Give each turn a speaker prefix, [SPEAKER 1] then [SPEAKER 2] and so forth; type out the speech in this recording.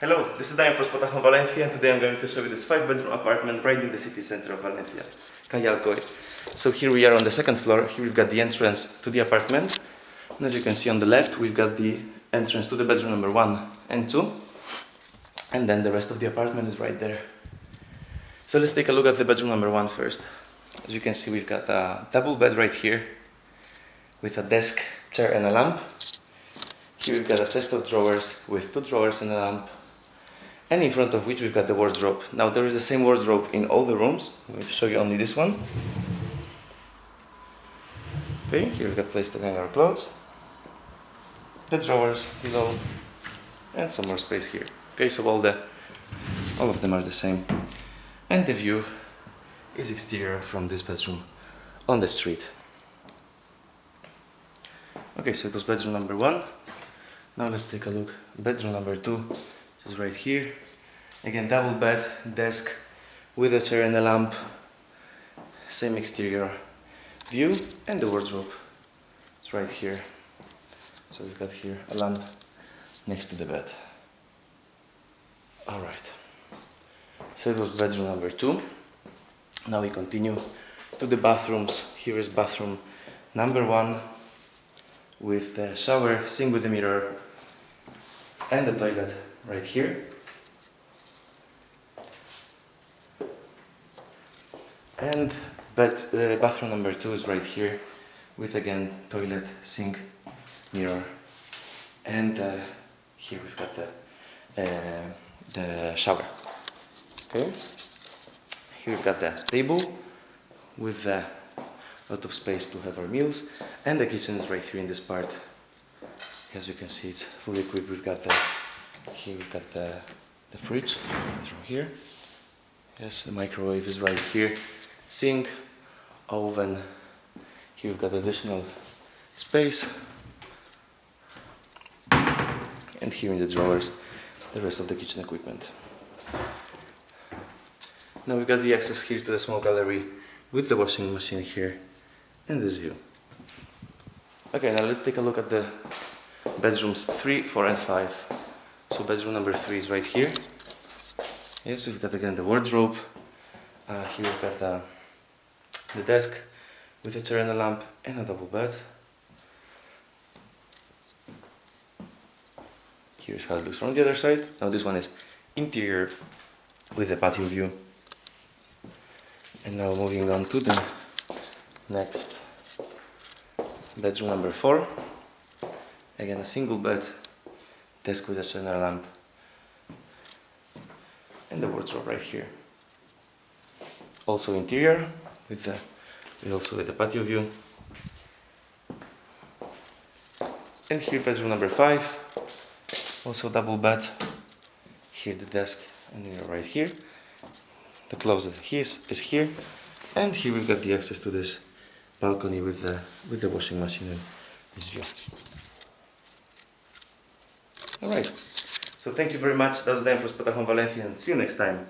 [SPEAKER 1] Hello, this is Diane for Spotahome Valencia, and today I'm going to show you this 5-bedroom apartment right in the city center of Valencia, Calle Alcoy. So here we are on the second floor. Here we've got the entrance to the apartment, and as you can see on the left we've got the entrance to the bedroom number 1 and 2, and then the rest of the apartment is right there. So let's take a look at the bedroom number 1 first. As you can see, we've got a double bed right here with a desk, chair and a lamp. Here we've got a chest of drawers with 2 drawers and a lamp, and in front of which we've got the wardrobe. Now there is the same wardrobe in all the rooms. I'm going to show you only this one. Okay, here we've got place to hang our clothes, the drawers below, and some more space here. Okay, so all of them are the same. And the view is exterior from this bedroom on the street. Okay, so it was bedroom number 1. Now let's take a look. Bedroom number 2, which is right here. Again, double bed, desk with a chair and a lamp. Same exterior view, and the wardrobe is right here. So we've got here a lamp next to the bed. Alright, so it was bedroom number 2. Now we continue to the bathrooms. Here is bathroom number 1 with the shower, sink with the mirror, and the toilet right here. And bathroom number 2 is right here with again toilet, sink, mirror, and here we've got the shower. Okay. Here we've got the table with a lot of space to have our meals, and the kitchen is right here in this part. As you can see, it's fully equipped. We've got the fridge from here. Yes, the microwave is right here. Sink, oven. Here we've got additional space, and here in the drawers, the rest of the kitchen equipment. Now we've got the access here to the small gallery with the washing machine here and this view. Okay, now let's take a look at the bedrooms 3, 4 and 5. So bedroom number 3 is right here. Yes, we've got again the wardrobe. Here we've got the desk with a chair and a lamp and a double bed. Here's how it looks from the other side. Now this one is interior with the patio view. And now moving on to the next bedroom number 4. Again a single bed, desk with a chair and a lamp, and the wardrobe right here. Also interior with the patio view. And here bedroom number 5, also double bed. Here the desk and mirror right here. The closet is here, and here we've got the access to this balcony with the washing machine and this view. Alright, so thank you very much. That was Diane for Spotahome Valencia, and see you next time.